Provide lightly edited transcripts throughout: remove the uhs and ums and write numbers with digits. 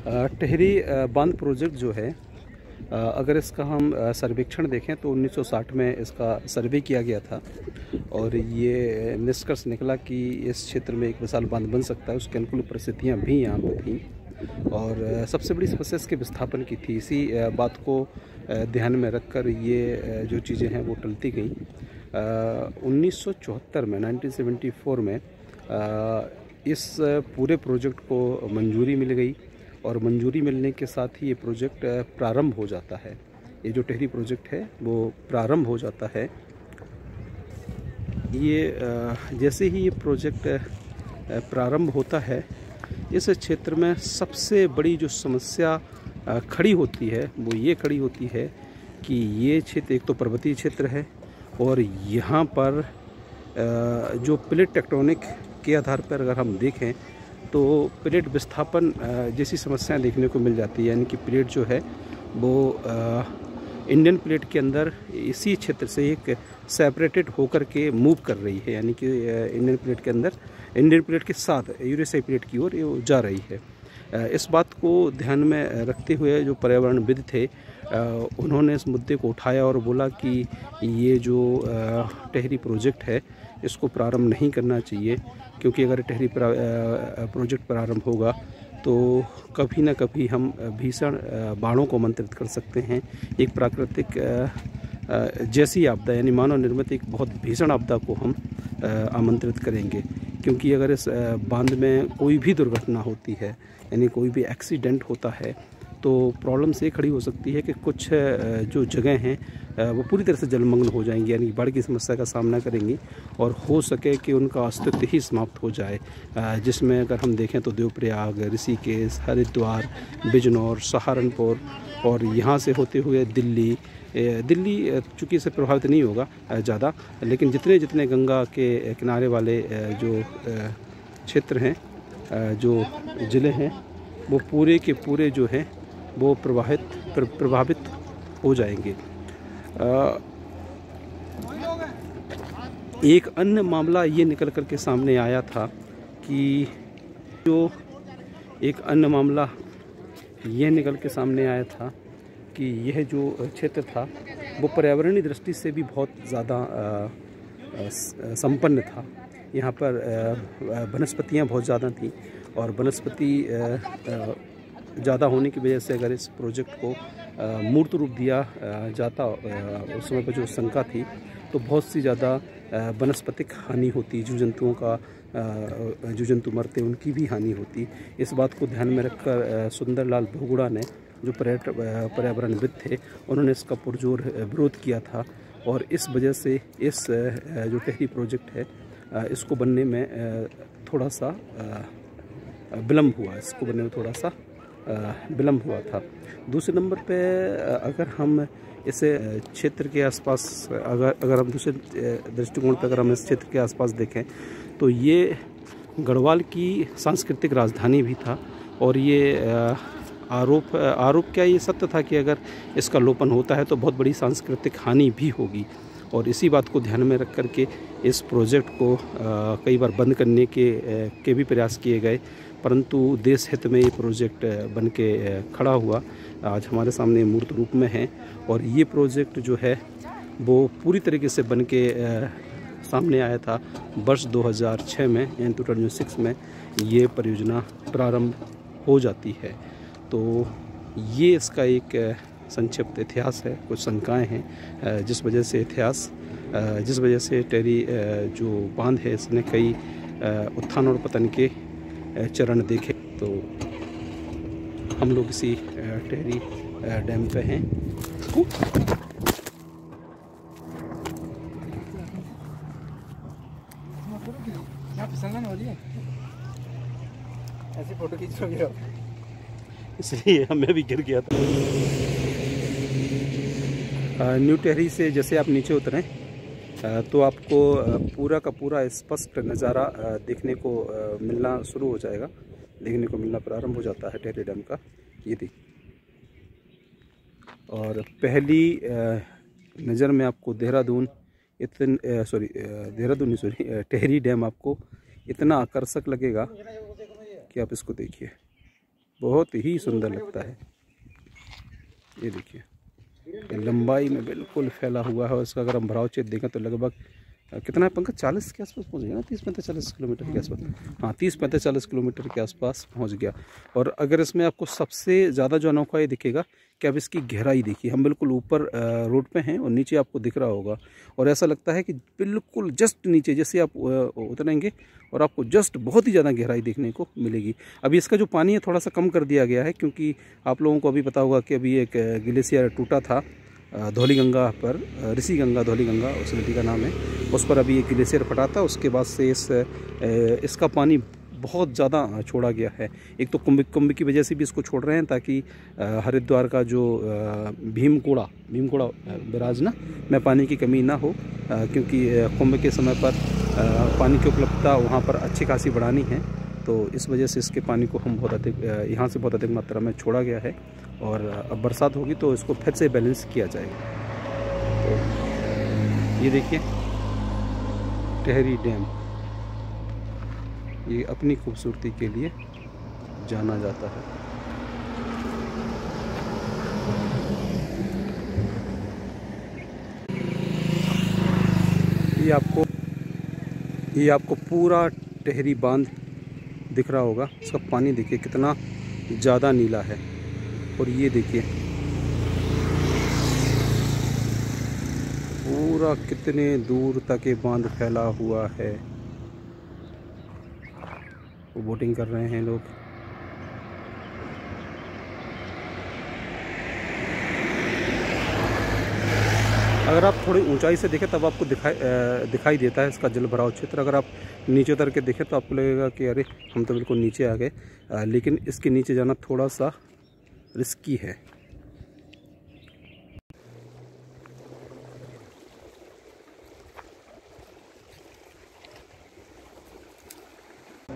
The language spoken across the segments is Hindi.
टेहरी बांध प्रोजेक्ट जो है, अगर इसका हम सर्वेक्षण देखें तो 1960 में इसका सर्वे किया गया था और ये निष्कर्ष निकला कि इस क्षेत्र में एक विशाल बांध बन सकता है। उसके अनुकूल परिस्थितियाँ भी यहाँ पर थीं और सबसे बड़ी समस्या इसके विस्थापन की थी। इसी बात को ध्यान में रखकर ये जो चीज़ें हैं वो टलती गई। 1974 में 1974 में इस पूरे प्रोजेक्ट को मंजूरी मिल गई और मंजूरी मिलने के साथ ही ये प्रोजेक्ट प्रारंभ हो जाता है। ये जो टेहरी प्रोजेक्ट है वो प्रारंभ हो जाता है। ये जैसे ही ये प्रोजेक्ट प्रारंभ होता है, इस क्षेत्र में सबसे बड़ी जो समस्या खड़ी होती है वो ये खड़ी होती है कि ये क्षेत्र एक तो पर्वतीय क्षेत्र है और यहाँ पर जो प्लेट टेक्टोनिक के आधार पर अगर हम देखें तो प्लेट विस्थापन जैसी समस्याएं देखने को मिल जाती है। यानी कि प्लेट जो है वो इंडियन प्लेट के अंदर इसी क्षेत्र से एक सेपरेटेड होकर के मूव कर रही है। यानी कि इंडियन प्लेट के अंदर इंडियन प्लेट के साथ यूरेशियाई प्लेट की ओर ये जा रही है। इस बात को ध्यान में रखते हुए जो पर्यावरणविद थे उन्होंने इस मुद्दे को उठाया और बोला कि ये जो टेहरी प्रोजेक्ट है इसको प्रारंभ नहीं करना चाहिए, क्योंकि अगर टेहरी प्रोजेक्ट प्रारंभ होगा तो कभी ना कभी हम भीषण बाढ़ों को आमंत्रित कर सकते हैं। एक प्राकृतिक जैसी आपदा यानी मानव निर्मित एक बहुत भीषण आपदा को हम आमंत्रित करेंगे, क्योंकि अगर इस बांध में कोई भी दुर्घटना होती है यानी कोई भी एक्सीडेंट होता है तो प्रॉब्लम से खड़ी हो सकती है कि कुछ जो जगह हैं वो पूरी तरह से जलमग्न हो जाएंगी, यानी बाढ़ की समस्या का सामना करेंगी और हो सके कि उनका अस्तित्व ही समाप्त हो जाए। जिसमें अगर हम देखें तो देवप्रयाग, ऋषिकेश, हरिद्वार, बिजनौर, सहारनपुर और यहाँ से होते हुए दिल्ली चूँकि इससे प्रभावित नहीं होगा ज़्यादा, लेकिन जितने गंगा के किनारे वाले जो क्षेत्र हैं, जो ज़िले हैं, वो पूरे के पूरे जो हैं वो प्रभावित हो जाएंगे। एक अन्य मामला ये निकल कर के सामने आया था कि यह जो क्षेत्र था वो पर्यावरणीय दृष्टि से भी बहुत ज़्यादा संपन्न था। यहाँ पर वनस्पतियाँ बहुत ज़्यादा थीं और वनस्पति ज़्यादा होने की वजह से अगर इस प्रोजेक्ट को मूर्त रूप दिया जाता उस समय पर जो शंका थी तो बहुत सी ज़्यादा वनस्पतिक हानि होती, जो जंतु मरते उनकी भी हानि होती। इस बात को ध्यान में रखकर सुंदरलाल बहुगुणा ने जो पर्यावरणविद थे उन्होंने इसका पुरजोर विरोध किया था और इस वजह से इस जो टेहरी प्रोजेक्ट है इसको बनने में थोड़ा सा विलम्ब हुआ था। दूसरे नंबर पे अगर हम इस क्षेत्र के आसपास अगर हम दूसरे दृष्टिकोण पर अगर हम इस क्षेत्र के आसपास देखें तो ये गढ़वाल की सांस्कृतिक राजधानी भी था और ये आरोप क्या ये सत्य था कि अगर इसका लोपन होता है तो बहुत बड़ी सांस्कृतिक हानि भी होगी। और इसी बात को ध्यान में रख कर के इस प्रोजेक्ट को कई बार बंद करने के भी प्रयास किए गए, परंतु देश हित में ये प्रोजेक्ट बन के खड़ा हुआ। आज हमारे सामने मूर्त रूप में है और ये प्रोजेक्ट जो है वो पूरी तरीके से बन के सामने आया था वर्ष 2006 में, यानी 2006 में ये परियोजना प्रारंभ हो जाती है। तो ये इसका एक संक्षिप्त इतिहास है, कुछ शंकाएं हैं जिस वजह से टेहरी जो बांध है इसने कई उत्थान और पतन के चरण देखे। तो हम लोग इसी टेहरी डैम पे हैं। ऐसी फोटो खींच रहे इसलिए हमें भी गिर गया था। न्यू टेहरी से जैसे आप नीचे उतरें तो आपको पूरा का पूरा स्पष्ट नज़ारा देखने को मिलना शुरू हो जाएगा, देखने को मिलना प्रारंभ हो जाता है टेहरी डैम का। ये थी और पहली नज़र में आपको टेहरी डैम आपको इतना आकर्षक लगेगा कि आप इसको देखिए। बहुत ही सुंदर लगता है। ये देखिए, ये लंबाई में बिल्कुल फैला हुआ है। और इसका अगर हम भराव क्षेत्र देखें तो लगभग कितना है पंकज, 40 के आसपास पहुँच गया ना, 30-40 किलोमीटर के आसपास। हाँ, 30-40 किलोमीटर के आसपास पहुँच गया। और अगर इसमें आपको सबसे ज़्यादा जो अनोखा ये दिखेगा कि अब इसकी गहराई देखिए, हम बिल्कुल ऊपर रोड पे हैं और नीचे आपको दिख रहा होगा, और ऐसा लगता है कि बिल्कुल जस्ट नीचे जैसे आप उतरेंगे और आपको जस्ट बहुत ही ज़्यादा गहराई देखने को मिलेगी। अभी इसका जो पानी है थोड़ा सा कम कर दिया गया है, क्योंकि आप लोगों को अभी पता होगा कि अभी एक ग्लेशियर टूटा था धौलीगंगा पर, ऋषि गंगा धौलीगंगा उस नदी का नाम है, उस पर अभी एक ग्लेशियर फटा था। उसके बाद से इसका पानी बहुत ज़्यादा छोड़ा गया है। एक तो कुंभ की वजह से भी इसको छोड़ रहे हैं, ताकि हरिद्वार का जो भीमकोड़ा बिराजना में पानी की कमी ना हो, क्योंकि कुंभ के समय पर पानी की उपलब्धता वहाँ पर अच्छी खासी बढ़ानी है। तो इस वजह से इसके पानी को हम बहुत अधिक यहाँ से बहुत अधिक मात्रा में छोड़ा गया है। और अब बरसात होगी तो इसको फिर से बैलेंस किया जाएगा। तो ये देखिए टेहरी डैम, ये अपनी खूबसूरती के लिए जाना जाता है। ये आपको पूरा टेहरी बांध दिख रहा होगा। इसका पानी देखिए कितना ज़्यादा नीला है। और ये देखिए पूरा कितने दूर तक ये बांध फैला हुआ है। वो बोटिंग कर रहे हैं लोग। अगर आप थोड़ी ऊंचाई से देखें तब आपको दिखाई देता है इसका जल भराव क्षेत्र। अगर आप नीचे उतर के देखें तो आपको लगेगा कि अरे हम तो बिल्कुल नीचे आ गए, लेकिन इसके नीचे जाना थोड़ा सा रिस्की है।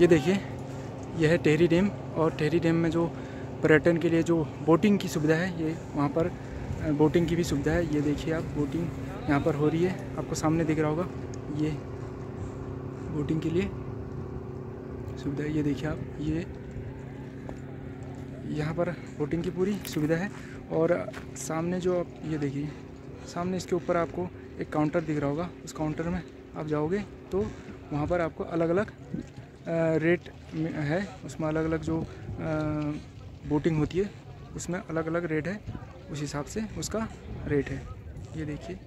ये देखिए, यह है टेहरी डैम। और टेहरी डैम में जो पर्यटन के लिए जो बोटिंग की सुविधा है, ये वहाँ पर बोटिंग की भी सुविधा है। ये देखिए आप, बोटिंग यहाँ पर हो रही है, आपको सामने दिख रहा होगा। ये बोटिंग के लिए सुविधा है। ये देखिए आप, ये यहाँ पर बोटिंग की पूरी सुविधा है। और सामने जो आप ये देखिए, सामने इसके ऊपर आपको एक काउंटर दिख रहा होगा। उस काउंटर में आप जाओगे तो वहाँ पर आपको अलग अलग रेट है। उसमें अलग अलग जो बोटिंग होती है उसमें अलग अलग रेट है, उस हिसाब से उसका रेट है। ये देखिए,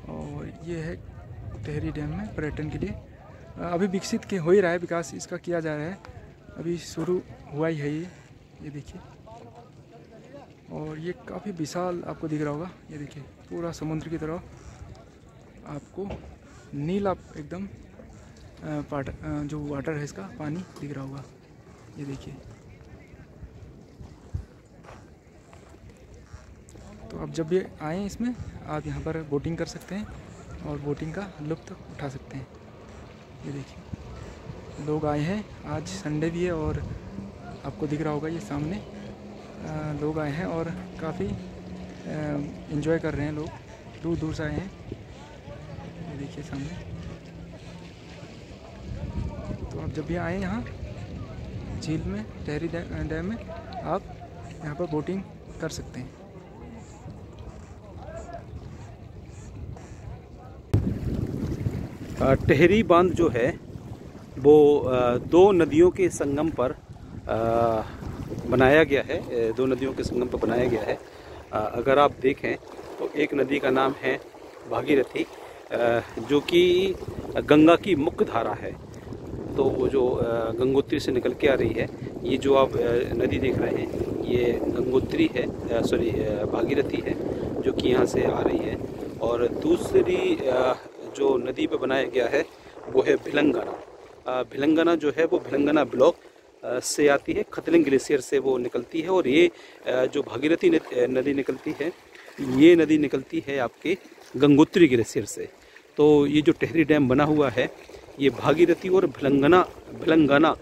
और ये है टेहरी डैम में पर्यटन के लिए अभी विकसित हो ही रहा है, विकास इसका किया जा रहा है, अभी शुरू हुआ ही है ये देखिए। और ये काफ़ी विशाल आपको दिख रहा होगा। ये देखिए पूरा समुद्र की तरह आपको नीला एकदम जो वाटर है इसका पानी दिख रहा होगा। ये देखिए, तो आप जब भी आएँ इसमें, आप यहाँ पर बोटिंग कर सकते हैं और बोटिंग का लुत्फ़ उठा सकते हैं। ये देखिए लोग आए हैं, आज संडे भी है और आपको दिख रहा होगा ये सामने लोग आए हैं और काफ़ी एंजॉय कर रहे हैं। लोग दूर दूर से आए हैं। ये देखिए सामने। तो आप जब भी आएँ यहाँ झील में, टेहरी डैम में, आप यहाँ पर बोटिंग कर सकते हैं। टेहरी बांध जो है वो दो नदियों के संगम पर बनाया गया है। दो नदियों के संगम पर बनाया गया है। अगर आप देखें तो एक नदी का नाम है भागीरथी, जो कि गंगा की मुख्य धारा है। तो वो जो गंगोत्री से निकल के आ रही है, ये जो आप नदी देख रहे हैं ये गंगोत्री है, सॉरी भागीरथी है, जो कि यहाँ से आ रही है। और दूसरी जो नदी पे बनाया गया है वो है भिलंगना। भिलंगना जो है वो भिलंगना ब्लॉक से आती है, खतलिंग ग्लेशियर से वो निकलती है। और ये जो भागीरथी नदी निकलती है, ये नदी निकलती है आपके गंगोत्री ग्लेशियर से। तो ये जो टेहरी डैम बना हुआ है ये भागीरथी और भिलंगना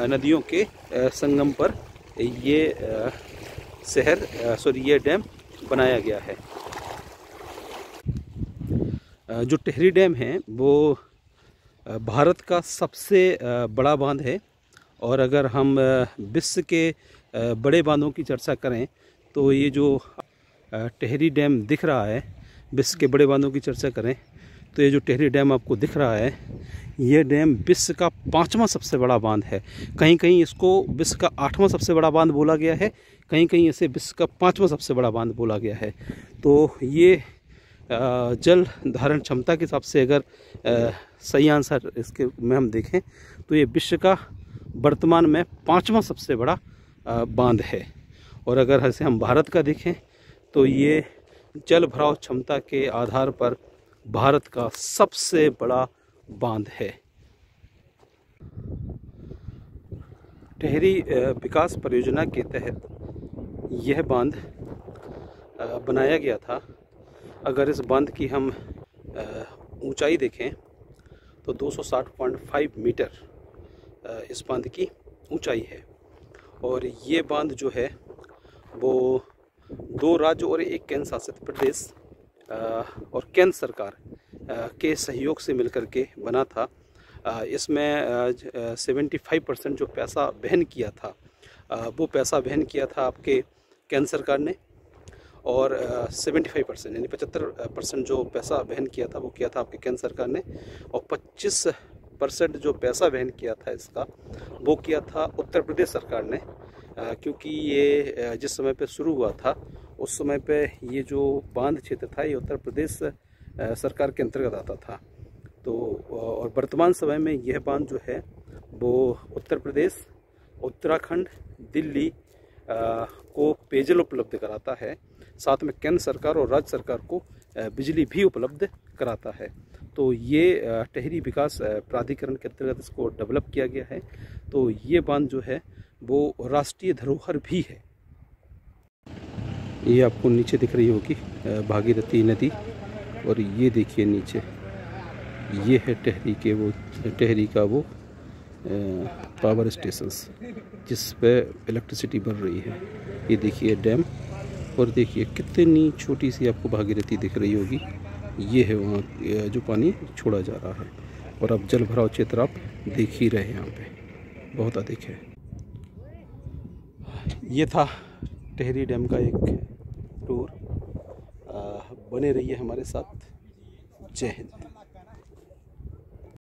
नदियों के संगम पर ये ये डैम बनाया गया है। जो टेहरी डैम है वो भारत का सबसे बड़ा बांध है। और अगर हम विश्व के बड़े बांधों की चर्चा करें तो ये जो टेहरी डैम दिख रहा है, विश्व के बड़े बांधों की चर्चा करें तो ये जो टेहरी डैम आपको दिख रहा है, ये डैम विश्व का 5वां सबसे बड़ा बांध है। कहीं कहीं इसको विश्व का 8वां सबसे बड़ा बांध बोला गया है, कहीं कहीं इसे विश्व का 5वां सबसे बड़ा बांध बोला गया है। तो ये जल धारण क्षमता के हिसाब से अगर सही आंसर इसके में हम देखें तो ये विश्व का वर्तमान में 5वां सबसे बड़ा बांध है। और अगर ऐसे हम भारत का देखें तो ये जल भराव क्षमता के आधार पर भारत का सबसे बड़ा बांध है। टेहरी विकास परियोजना के तहत यह बांध बनाया गया था। अगर इस बांध की हम ऊंचाई देखें तो 260.5 मीटर इस बांध की ऊंचाई है। और ये बांध जो है वो 2 राज्य और 1 केंद्र शासित प्रदेश और केंद्र सरकार के सहयोग से मिलकर के बना था। इसमें 75% जो पैसा वहन किया था वो पैसा वहन किया था आपके केंद्र सरकार ने, और 75% यानी 75% जो पैसा वहन किया था वो किया था आपके केंद्र सरकार ने, और 25% जो पैसा वहन किया था इसका वो किया था उत्तर प्रदेश सरकार ने। क्योंकि ये जिस समय पे शुरू हुआ था उस समय पे ये जो बांध क्षेत्र था ये उत्तर प्रदेश सरकार के अंतर्गत आता था। तो और वर्तमान समय में यह बांध जो है वो उत्तर प्रदेश, उत्तराखंड, दिल्ली को पेयजल उपलब्ध कराता है, साथ में केंद्र सरकार और राज्य सरकार को बिजली भी उपलब्ध कराता है। तो ये टेहरी विकास प्राधिकरण के अंतर्गत इसको डेवलप किया गया है। तो ये बांध जो है वो राष्ट्रीय धरोहर भी है। ये आपको नीचे दिख रही होगी भागीरथी नदी, और ये देखिए नीचे ये है टेहरी का वो पावर स्टेशंस जिस पे इलेक्ट्रिसिटी बन रही है। ये देखिए डैम, और देखिए कितनी छोटी सी आपको भागीरथी दिख रही होगी। ये है वहाँ जो पानी छोड़ा जा रहा है, और अब जल भराव क्षेत्र आप देख ही रहे हैं, यहाँ पे बहुत अधिक है। ये था टेहरी डैम का एक टूर। बने रहिए हमारे साथ। जय हिंद।